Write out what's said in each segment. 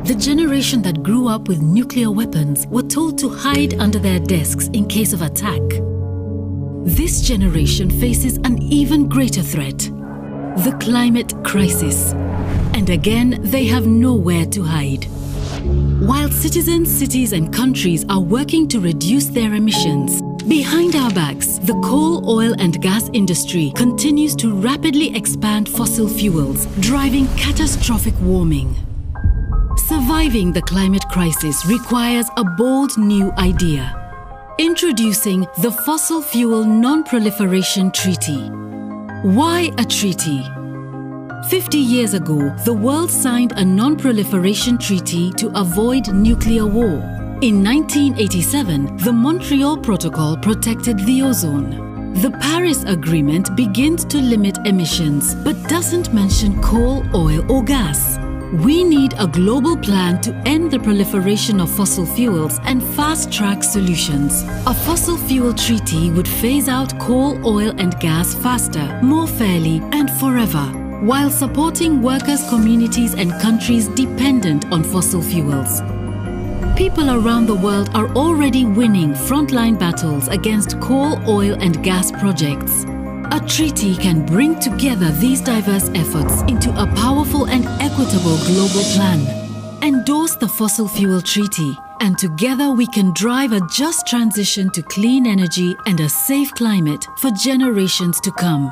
The generation that grew up with nuclear weapons were told to hide under their desks in case of attack. This generation faces an even greater threat, the climate crisis. And again, they have nowhere to hide. While citizens, cities and countries are working to reduce their emissions, behind our backs, the coal, oil and gas industry continues to rapidly expand fossil fuels, driving catastrophic warming. Surviving the climate crisis requires a bold new idea. Introducing the Fossil Fuel Nonproliferation Treaty. Why a treaty? 50 years ago, the world signed a non-proliferation treaty to avoid nuclear war. In 1987, the Montreal Protocol protected the ozone. The Paris Agreement begins to limit emissions, but doesn't mention coal, oil or gas. We need a global plan to end the proliferation of fossil fuels and fast-track solutions. A fossil fuel treaty would phase out coal, oil and gas faster, more fairly and forever, while supporting workers, communities and countries dependent on fossil fuels. People around the world are already winning frontline battles against coal, oil and gas projects. A treaty can bring together these diverse efforts into a powerful and equitable global plan. Endorse the Fossil Fuel Treaty, and together we can drive a just transition to clean energy and a safe climate for generations to come.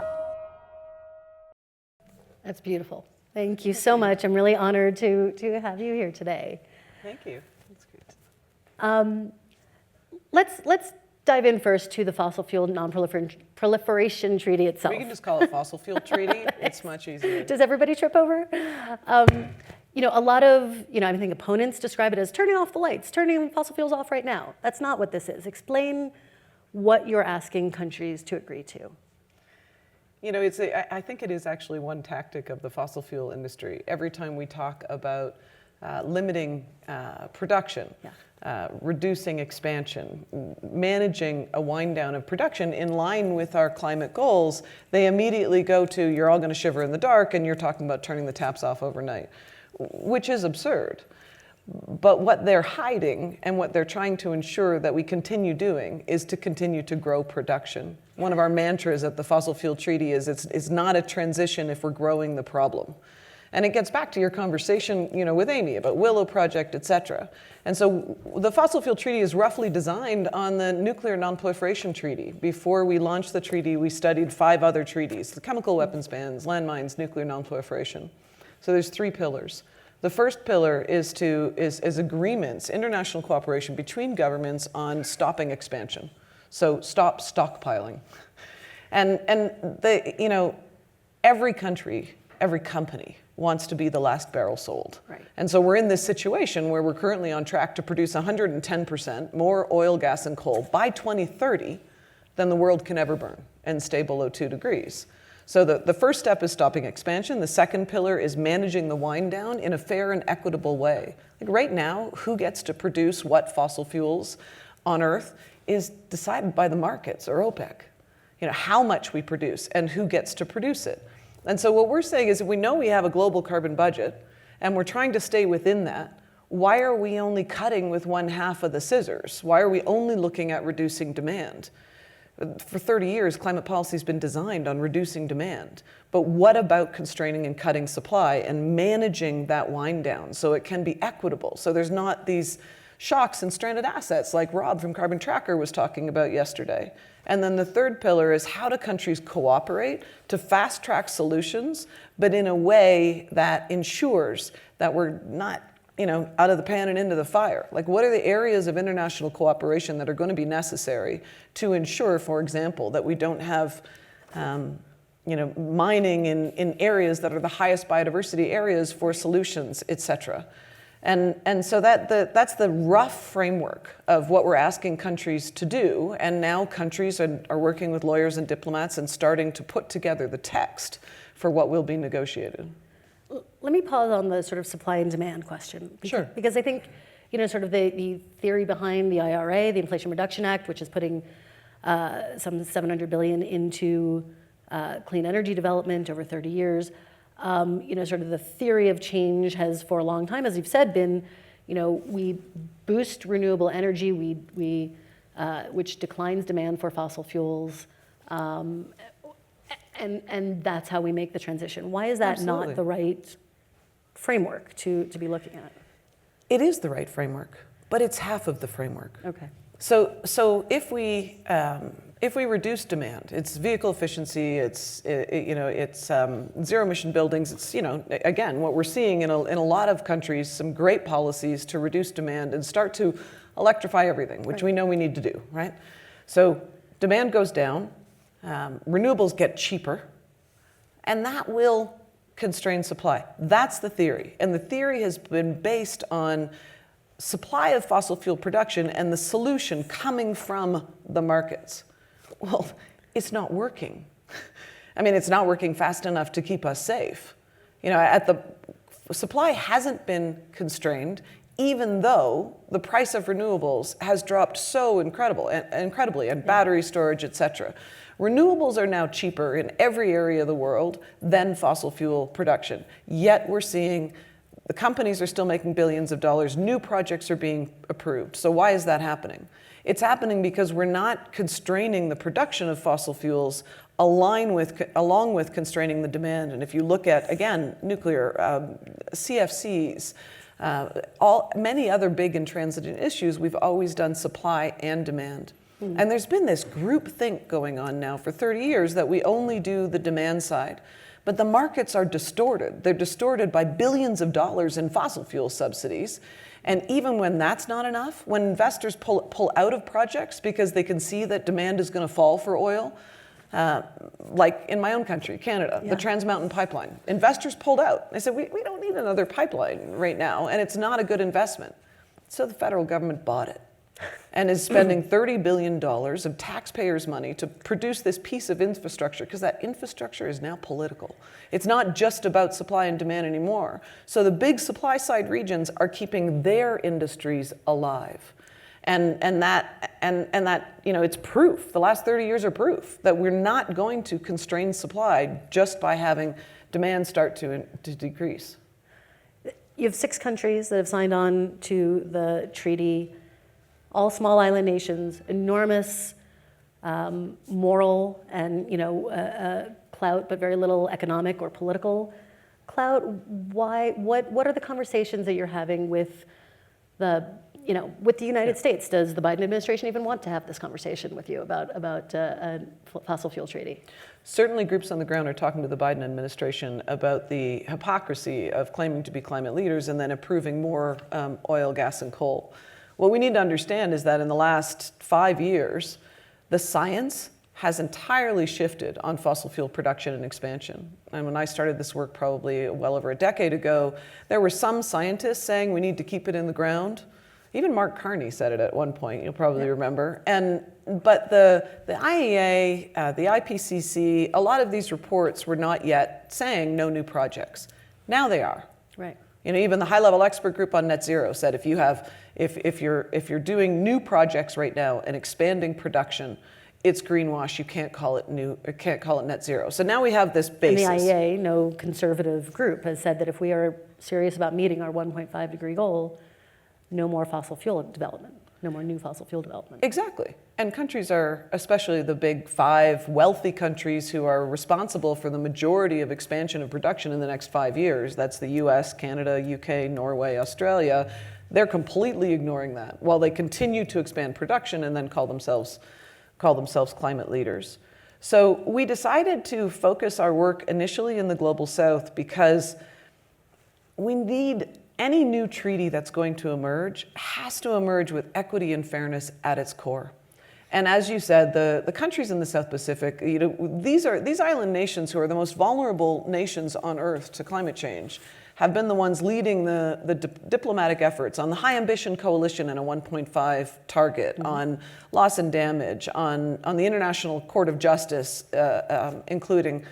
That's beautiful. Thank you so much. I'm really honored to have you here today. Thank you. That's great. Let's dive in first to the Fossil Fuel Nonproliferation Treaty itself. We can just call it Fossil Fuel Treaty. It's much easier. Does everybody trip over? A lot of, I think opponents describe it as turning off the lights, turning fossil fuels off right now. That's not what this is. Explain what you're asking countries to agree to. I think it is actually one tactic of the fossil fuel industry. Every time we talk about limiting production, reducing expansion, managing a wind down of production in line with our climate goals, they immediately go to, you're all going to shiver in the dark and you're talking about turning the taps off overnight, which is absurd. But what they're hiding and what they're trying to ensure that we continue doing is to continue to grow production. One of our mantras at the Fossil Fuel Treaty is it's not a transition if we're growing the problem. And it gets back to your conversation, with Amy about Willow Project, et cetera. And so the Fossil Fuel Treaty is roughly designed on the Nuclear Non-Proliferation Treaty. Before we launched the treaty, we studied 5 other treaties: the chemical weapons bans, landmines, nuclear non-proliferation. So there's 3 pillars. The first pillar is agreements, international cooperation between governments on stopping expansion. So stop stockpiling. And every country, every company wants to be the last barrel sold. Right. And so we're in this situation where we're currently on track to produce 110% more oil, gas, and coal by 2030 than the world can ever burn and stay below 2 degrees. So the first step is stopping expansion. The second pillar is managing the wind down in a fair and equitable way. Like right now, who gets to produce what fossil fuels on Earth is decided by the markets or OPEC. How much we produce and who gets to produce it. And so what we're saying is, if we know we have a global carbon budget and we're trying to stay within that, why are we only cutting with 1/2 of the scissors? Why are we only looking at reducing demand? For 30 years, climate policy has been designed on reducing demand. But what about constraining and cutting supply and managing that wind down so it can be equitable, so there's not these shocks and stranded assets like Rob from Carbon Tracker was talking about yesterday? And then the third pillar is, how do countries cooperate to fast track solutions, but in a way that ensures that we're not out of the pan and into the fire? Like, what are the areas of international cooperation that are going to be necessary to ensure, for example, that we don't have mining in areas that are the highest biodiversity areas for solutions, et cetera? And so that's the rough framework of what we're asking countries to do. And now countries are working with lawyers and diplomats and starting to put together the text for what will be negotiated. Let me pause on the sort of supply and demand question. Sure. Because I think, sort of the theory behind the IRA, the Inflation Reduction Act, which is putting some $700 billion into clean energy development over 30 years, Sort of the theory of change has for a long time, as you've said, been, we boost renewable energy, which declines demand for fossil fuels, and that's how we make the transition. Why is that Absolutely. not the right framework to be looking at? It is the right framework, but it's half of the framework. Okay. So if we reduce demand, it's vehicle efficiency, it's zero emission buildings. It's again what we're seeing in a lot of countries, some great policies to reduce demand and start to electrify everything, which we know we need to do, right? So demand goes down, renewables get cheaper, and that will constrain supply. That's the theory, and the theory has been based on supply of fossil fuel production and the solution coming from the markets. Well, it's not working. I mean, it's not working fast enough to keep us safe. Supply hasn't been constrained, even though the price of renewables has dropped so incredibly, and battery storage, et cetera. Renewables are now cheaper in every area of the world than fossil fuel production. Yet we're seeing the companies are still making billions of dollars. New projects are being approved. So why is that happening? It's happening because we're not constraining the production of fossil fuels along with constraining the demand. And if you look at, again, nuclear, CFCs, many other big intransigent issues, we've always done supply and demand. And there's been this group think going on now for 30 years that we only do the demand side. But the markets are distorted. They're distorted by billions of dollars in fossil fuel subsidies. And even when that's not enough, when investors pull out of projects because they can see that demand is going to fall for oil, like in my own country, Canada, the Trans Mountain Pipeline, investors pulled out. They said, we don't need another pipeline right now, and it's not a good investment. So the federal government bought it and is spending $30 billion of taxpayers' money to produce this piece of infrastructure, because that infrastructure is now political. It's not just about supply and demand anymore. So the big supply side regions are keeping their industries alive. And that it's proof. The last 30 years are proof that we're not going to constrain supply just by having demand start to decrease. You have 6 countries that have signed on to the treaty, all small island nations, enormous moral and clout, but very little economic or political clout. Why? What are the conversations that you're having with the United States? Does the Biden administration even want to have this conversation with you about a fossil fuel treaty? Certainly groups on the ground are talking to the Biden administration about the hypocrisy of claiming to be climate leaders and then approving more oil, gas, and coal. What we need to understand is that in the last 5 years, the science has entirely shifted on fossil fuel production and expansion. And when I started this work probably well over a decade ago, there were some scientists saying we need to keep it in the ground. Even Mark Carney said it at one point, you'll probably remember. But the IEA, the IPCC, a lot of these reports were not yet saying no new projects. Now they are. Right. Even the high-level expert group on net zero said if you're doing new projects right now and expanding production, it's greenwash. You can't call it net zero. So now we have this basis. And the IEA, no conservative group, has said that if we are serious about meeting our 1.5 degree goal, no more fossil fuel development, no more new fossil fuel development. Exactly. And countries are, especially the big 5 wealthy countries who are responsible for the majority of expansion of production in the next 5 years, that's the US, Canada, UK, Norway, Australia, they're completely ignoring that while they continue to expand production and then call themselves climate leaders. So we decided to focus our work initially in the Global South because we need any new treaty that's going to emerge has to emerge with equity and fairness at its core. And as you said, the countries in the South Pacific, these island nations who are the most vulnerable nations on Earth to climate change have been the ones leading the diplomatic efforts on the High Ambition Coalition and a 1.5 target, on loss and damage, on the International Court of Justice, including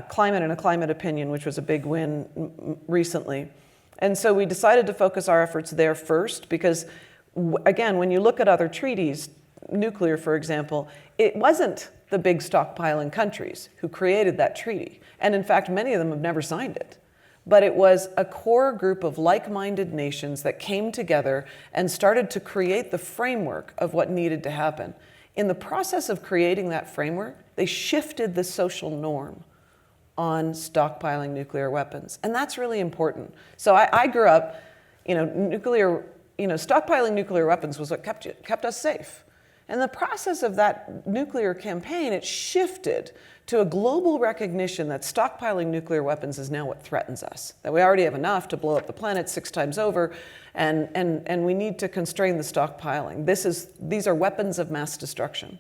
climate and a climate opinion, which was a big win recently. And so we decided to focus our efforts there first because, again, when you look at other treaties, nuclear, for example, it wasn't the big stockpiling countries who created that treaty. And in fact, many of them have never signed it. But it was a core group of like-minded nations that came together and started to create the framework of what needed to happen. In the process of creating that framework, they shifted the social norm on stockpiling nuclear weapons. And that's really important. So I grew up, stockpiling nuclear weapons was what kept us safe. And the process of that nuclear campaign, it shifted to a global recognition that stockpiling nuclear weapons is now what threatens us. That we already have enough to blow up the planet 6 times over, and we need to constrain the stockpiling. These are weapons of mass destruction.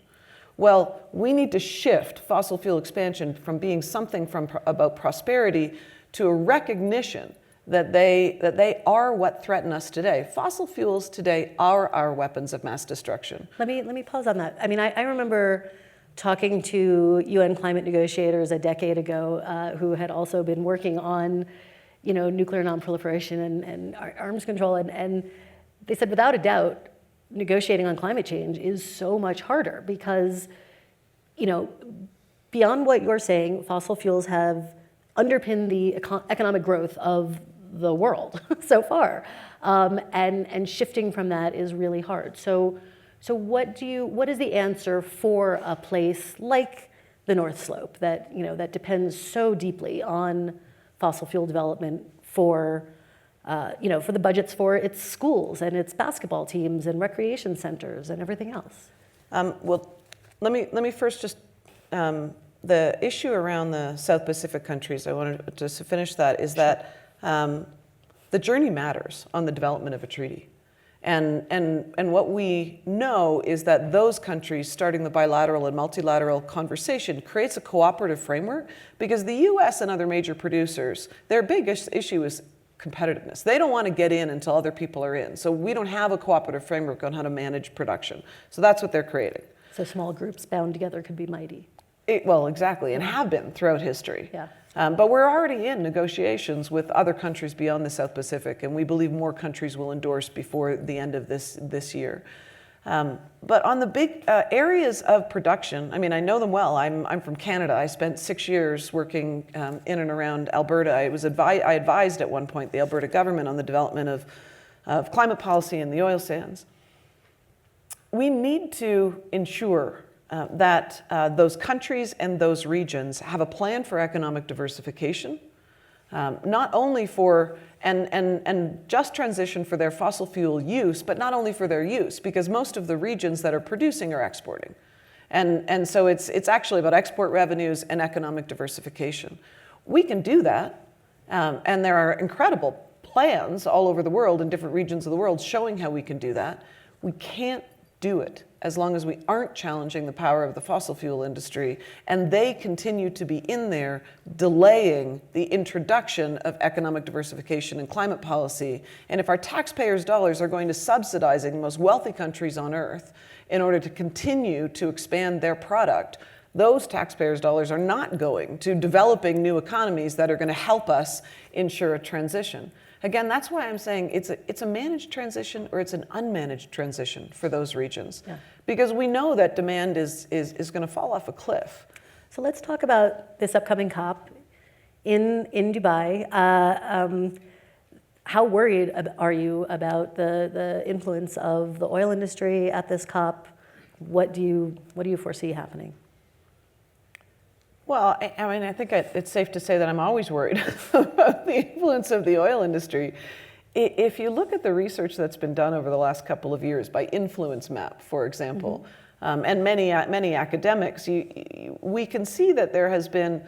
Well, we need to shift fossil fuel expansion from being something about prosperity to a recognition that they are what threaten us today. Fossil fuels today are our weapons of mass destruction. Let me pause on that. I mean, I remember talking to UN climate negotiators a decade ago who had also been working on, nuclear non-proliferation and arms control, and they said without a doubt, negotiating on climate change is so much harder because, beyond what you're saying, fossil fuels have underpinned the economic growth of the world so far, and shifting from that is really hard. So what is the answer for a place like the North Slope that that depends so deeply on fossil fuel development for the budgets for its schools and its basketball teams and recreation centers and everything else? Well, let me first just the issue around the South Pacific countries. I wanted to finish that is that the journey matters on the development of a treaty. And what we know is that those countries starting the bilateral and multilateral conversation creates a cooperative framework because the US and other major producers, their biggest issue is competitiveness. They don't want to get in until other people are in. So we don't have a cooperative framework on how to manage production. So that's what they're creating. So small groups bound together could be mighty. Well, exactly, and have been throughout history. Yeah. But we're already in negotiations with other countries beyond the South Pacific, and we believe more countries will endorse before the end of this year. But on the big areas of production, I mean, I know them well. I'm from Canada. I spent 6 years working in and around Alberta. I advised at one point the Alberta government on the development of climate policy in the oil sands. We need to ensure that those countries and those regions have a plan for economic diversification, not only for and just transition for their fossil fuel use, but not only for their use, because most of the regions that are producing are exporting. And so it's actually about export revenues and economic diversification. We can do that, and there are incredible plans all over the world in different regions of the world showing how we can do that. We can't do it as long as we aren't challenging the power of the fossil fuel industry, and they continue to be in there delaying the introduction of economic diversification and climate policy. And if our taxpayers' dollars are going to subsidizing the most wealthy countries on earth in order to continue to expand their product, those taxpayers' dollars are not going to developing new economies that are going to help us ensure a transition. Again, that's why I'm saying it's a managed transition or it's an unmanaged transition for those regions. Yeah. Because we know that demand is going to fall off a cliff. So let's talk about this upcoming COP in Dubai. How worried are you about the influence of the oil industry at this COP? What do you foresee happening? Well, I mean, I think it's safe to say that I'm always worried about the influence of the oil industry. If you look at the research that's been done over the last couple of years by Influence Map, for example, and many academics, we can see that there has been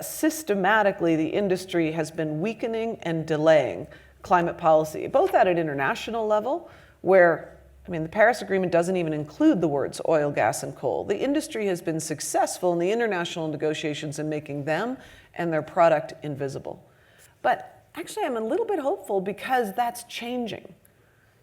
systematically the industry has been weakening and delaying climate policy, both at an international level, where the Paris Agreement doesn't even include the words oil, gas, and coal. The industry has been successful in the international negotiations in making them and their product invisible. But actually, I'm a little bit hopeful because that's changing.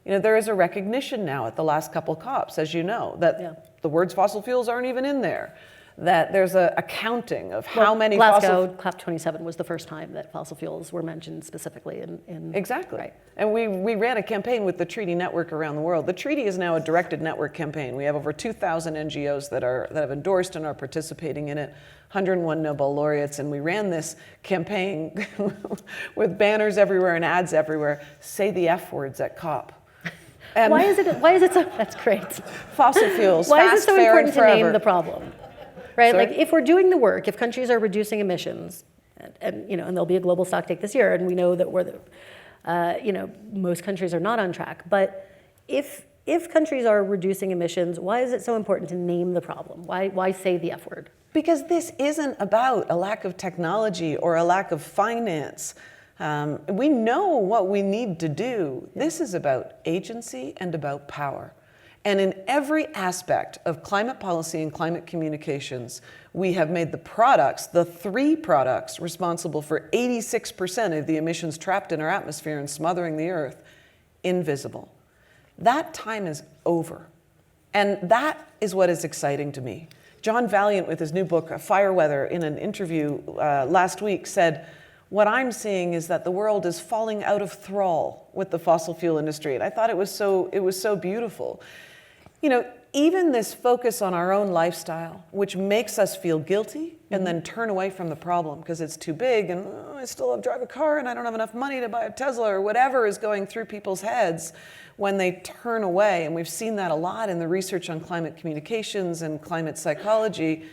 There is a recognition now at the last couple COPs, as you know, that the words fossil fuels aren't even in there. that there's a counting of how many Glasgow COP27 was the first time that fossil fuels were mentioned specifically in Exactly. Right. And we ran a campaign with the treaty network around the world. The treaty is now a directed network campaign. We have over 2,000 NGOs that have endorsed and are participating in it, 101 Nobel laureates, and we ran this campaign with banners everywhere and ads everywhere. Say the F words at COP. And Why is it so, that's great. Fossil fuels, Why fast, is it so fair, important and to forever. name the problem? Right? Sorry? Like if we're doing the work, if countries are reducing emissions, and there'll be a global stocktake this year, and we know that most countries are not on track. But if countries are reducing emissions, why is it so important to name the problem? Why say the F word? Because this isn't about a lack of technology or a lack of finance. We know what we need to do. This is about agency and about power. And in every aspect of climate policy and climate communications, we have made the three products responsible for 86% of the emissions trapped in our atmosphere and smothering the Earth, invisible. That time is over. And that is what is exciting to me. John Valiant, with his new book, Fire Weather, in an interview last week said, what I'm seeing is that the world is falling out of thrall with the fossil fuel industry. And I thought it was so beautiful. Even this focus on our own lifestyle, which makes us feel guilty and then turn away from the problem because it's too big and I still have to drive a car and I don't have enough money to buy a Tesla or whatever is going through people's heads when they turn away. And we've seen that a lot in the research on climate communications and climate psychology.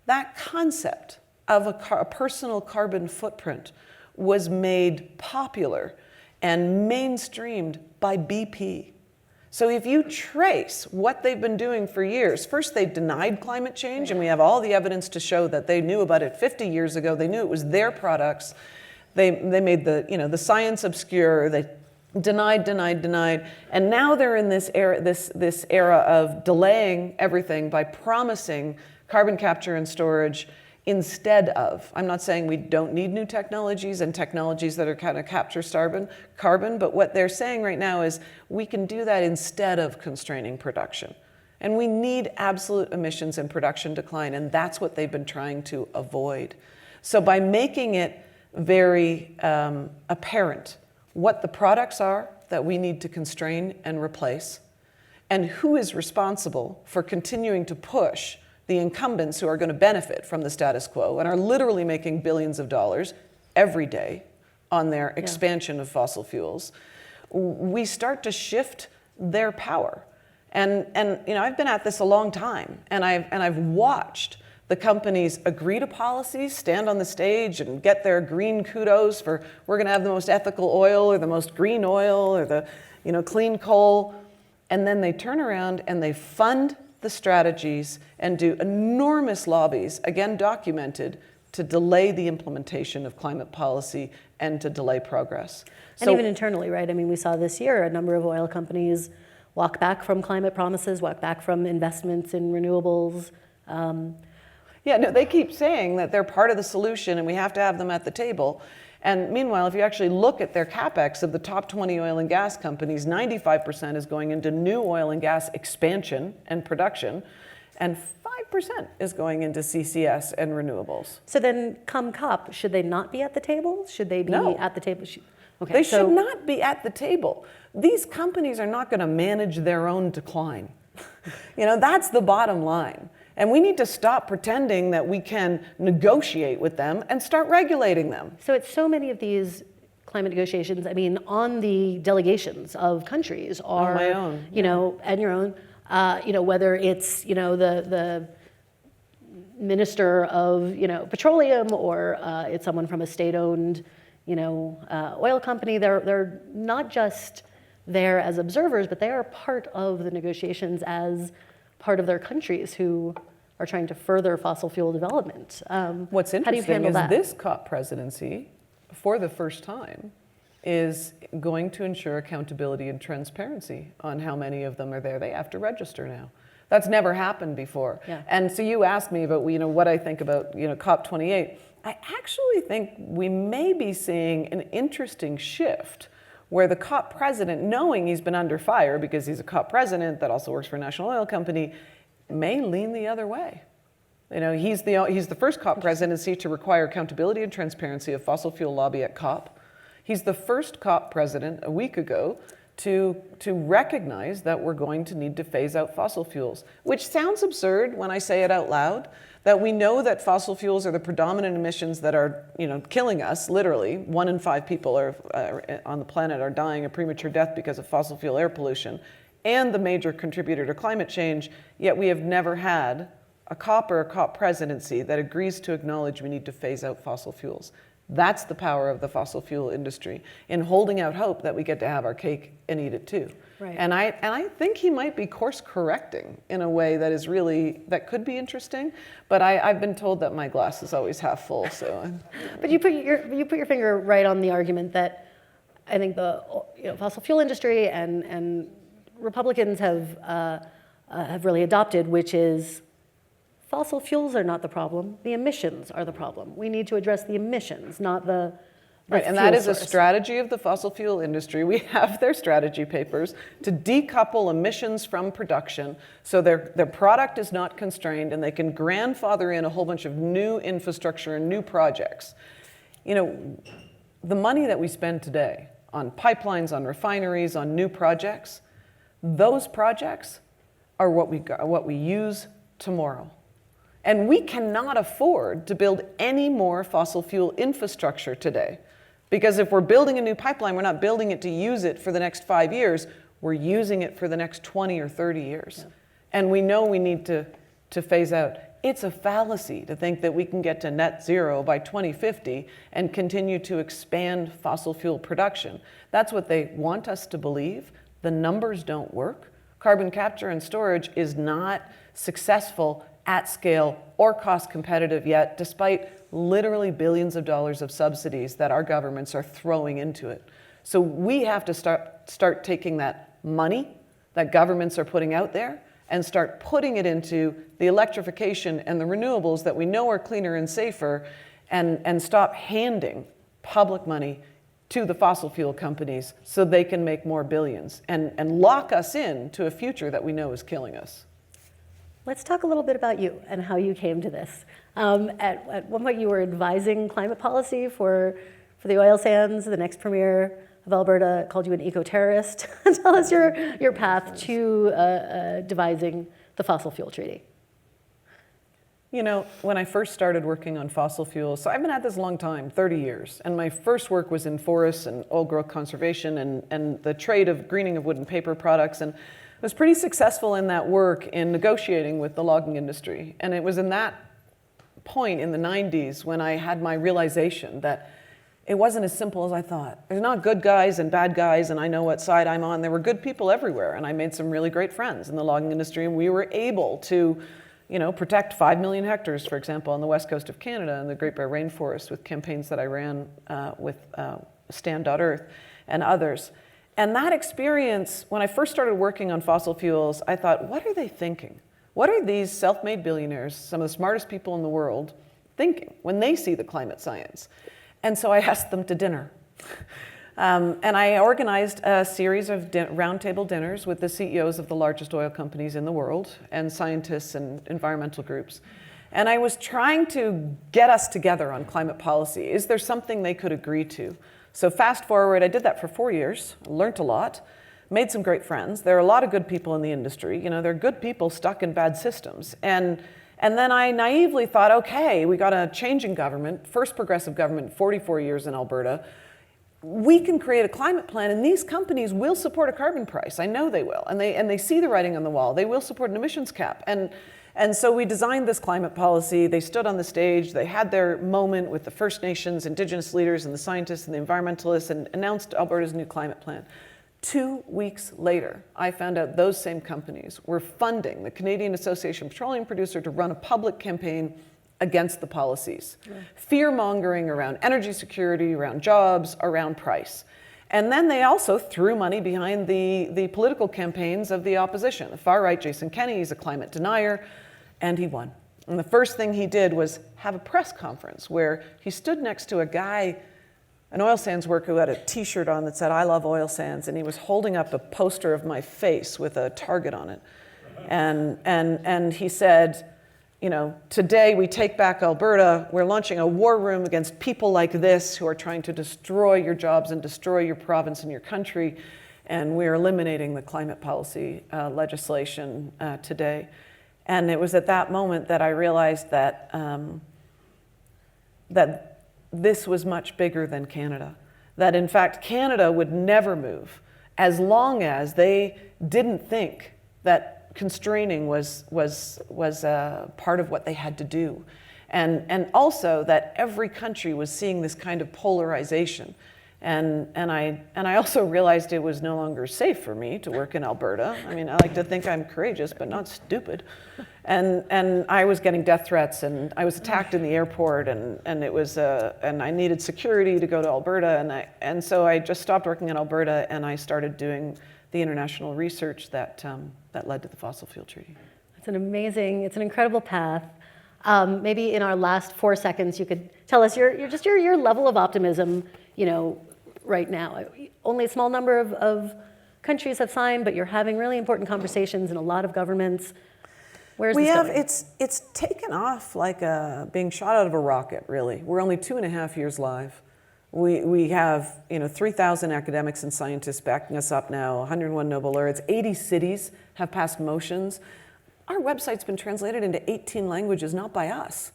That concept of a personal carbon footprint was made popular and mainstreamed by BP. So if you trace what they've been doing for years, first they denied climate change, and we have all the evidence to show that they knew about it 50 years ago. They knew it was their products. They made the science obscure. They denied, and now they're in this era of delaying everything by promising carbon capture and storage instead of. I'm not saying we don't need new technologies and technologies that are kind of capture carbon, but what they're saying right now is we can do that instead of constraining production. And we need absolute emissions and production decline, and that's what they've been trying to avoid. So by making it very apparent what the products are that we need to constrain and replace, and who is responsible for continuing to push the incumbents who are going to benefit from the status quo and are literally making billions of dollars every day on their expansion of fossil fuels, we start to shift their power. And I've been at this a long time, and I've watched the companies agree to policies, stand on the stage and get their green kudos for we're going to have the most ethical oil or the most green oil or the clean coal, and then they turn around and they fund the strategies and do enormous lobbies, again documented, to delay the implementation of climate policy and to delay progress. And even internally, right? I mean, we saw this year a number of oil companies walk back from climate promises, walk back from investments in renewables. They keep saying that they're part of the solution and we have to have them at the table. And meanwhile, if you actually look at their capex of the top 20 oil and gas companies, 95% is going into new oil and gas expansion and production, and 5% is going into CCS and renewables. So then, come COP, should they not be at the table? Should they be at the table? Okay, they should not be at the table. These companies are not going to manage their own decline. That's the bottom line. And we need to stop pretending that we can negotiate with them and start regulating them. So it's so many of these climate negotiations, I mean, on the delegations of countries are, my own, and your own, whether it's, the minister of, petroleum or it's someone from a state-owned, oil company. They're not just there as observers, but they are part of the negotiations as part of their countries who are trying to further fossil fuel development. What's interesting how do you handle is that? This COP presidency, for the first time, is going to ensure accountability and transparency on how many of them are there. They have to register now. That's never happened before. Yeah. And so you asked me about what I think about COP28. I actually think we may be seeing an interesting shift where the COP president, knowing he's been under fire because he's a COP president that also works for a national oil company, may lean the other way You know, he's the first COP presidency to require accountability and transparency of fossil fuel lobby at COP. He's the first COP president a week ago to recognize that we're going to need to phase out fossil fuels, which sounds absurd when I say it out loud, that we know that fossil fuels are the predominant emissions that are, killing us, literally. 1 in 5 people on the planet are dying a premature death because of fossil fuel air pollution, and the major contributor to climate change, yet we have never had a COP or a COP presidency that agrees to acknowledge we need to phase out fossil fuels. That's the power of the fossil fuel industry in holding out hope that we get to have our cake and eat it too. Right. And I think he might be course correcting in a way that could be interesting, but I've been told that my glass is always half full, so. But you put your finger right on the argument that I think the fossil fuel industry and Republicans have really adopted, which is fossil fuels are not the problem, the emissions are the problem. We need to address the emissions, not the right, and that is a strategy of the fossil fuel industry. We have their strategy papers to decouple emissions from production so their product is not constrained and they can grandfather in a whole bunch of new infrastructure and new projects. The money that we spend today on pipelines, on refineries, on new projects, those projects are what we use tomorrow. And we cannot afford to build any more fossil fuel infrastructure today. Because if we're building a new pipeline, we're not building it to use it for the next 5 years, we're using it for the next 20 or 30 years. Yeah. And we know we need to phase out. It's a fallacy to think that we can get to net zero by 2050 and continue to expand fossil fuel production. That's what they want us to believe. The numbers don't work. Carbon capture and storage is not successful at scale or cost competitive yet, despite literally billions of dollars of subsidies that our governments are throwing into it. So we have to start taking that money that governments are putting out there and start putting it into the electrification and the renewables that we know are cleaner and safer, and stop handing public money to the fossil fuel companies so they can make more billions and lock us in to a future that we know is killing us. Let's talk a little bit about you and how you came to this. At one point you were advising climate policy for the oil sands. The next premier of Alberta called you an eco-terrorist. Tell us your path to devising the Fossil Fuel Treaty. When I first started working on fossil fuels, so I've been at this a long time, 30 years, and my first work was in forests and old growth conservation and the trade of greening of wood and paper products, and I was pretty successful in that work in negotiating with the logging industry. And it was in that point in the 90s when I had my realization that it wasn't as simple as I thought. There's not good guys and bad guys, and I know what side I'm on. There were good people everywhere, and I made some really great friends in the logging industry, and we were able to protect 5 million hectares, for example, on the west coast of Canada and the Great Bear Rainforest with campaigns that I ran with Stand.Earth and others. And that experience, when I first started working on fossil fuels, I thought, what are they thinking? What are these self-made billionaires, some of the smartest people in the world, thinking when they see the climate science? And so I asked them to dinner. And I organized a series of roundtable dinners with the CEOs of the largest oil companies in the world and scientists and environmental groups. And I was trying to get us together on climate policy. Is there something they could agree to? So fast forward, I did that for 4 years, learned a lot, made some great friends. There are a lot of good people in the industry. There are good people stuck in bad systems. And then I naively thought, okay, we got a changing government, first progressive government, 44 years in Alberta. We can create a climate plan, and these companies will support a carbon price. I know they will, and they see the writing on the wall. They will support an emissions cap. And so we designed this climate policy. They stood on the stage. They had their moment with the First Nations, Indigenous leaders, and the scientists and the environmentalists, and announced Alberta's new climate plan. 2 weeks later, I found out those same companies were funding the Canadian Association of Petroleum Producers to run a public campaign against the policies. Yeah. Fear-mongering around energy security, around jobs, around price. And then they also threw money behind the political campaigns of the opposition. The far right, Jason Kenney, he's a climate denier, and he won. And the first thing he did was have a press conference where he stood next to a guy, an oil sands worker who had a t-shirt on that said, "I love oil sands," and he was holding up a poster of my face with a target on it. And he said, today we take back Alberta, we're launching a war room against people like this who are trying to destroy your jobs and destroy your province and your country, and we're eliminating the climate policy legislation today. And it was at that moment that I realized that, that this was much bigger than Canada. That in fact, Canada would never move as long as they didn't think that constraining was part of what they had to do. And also that every country was seeing this kind of polarization. And I also realized it was no longer safe for me to work in Alberta. I mean, I like to think I'm courageous, but not stupid. And I was getting death threats, and I was attacked in the airport, and it was and I needed security to go to Alberta, and so I just stopped working in Alberta, and I started doing the international research that led to the Fossil Fuel Treaty. It's an incredible path. Maybe in our last 4 seconds, you could tell us your level of optimism, right now. Only a small number of countries have signed, but you're having really important conversations in a lot of governments. Where's this going? It's taken off like being shot out of a rocket, really. We're only 2.5 years live. We have 3,000 academics and scientists backing us up now, 101 Nobel laureates, 80 cities have passed motions. Our website's been translated into 18 languages, not by us.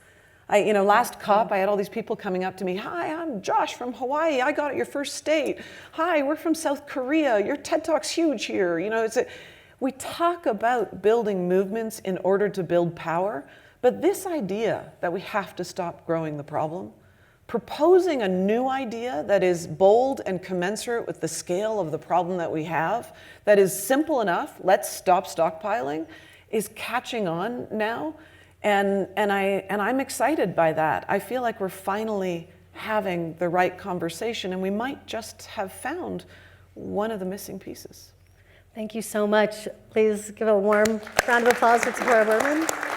Last COP, I had all these people coming up to me. Hi, I'm Josh from Hawaii. I got it your first state. Hi, we're from South Korea. Your TED Talk's huge here. We talk about building movements in order to build power, but this idea that we have to stop growing the problem, proposing a new idea that is bold and commensurate with the scale of the problem that we have, that is simple enough, let's stop stockpiling, is catching on now. And I'm excited by that. I feel like we're finally having the right conversation, and we might just have found one of the missing pieces. Thank you so much. Please give a warm round of applause for Tzeporah Berman.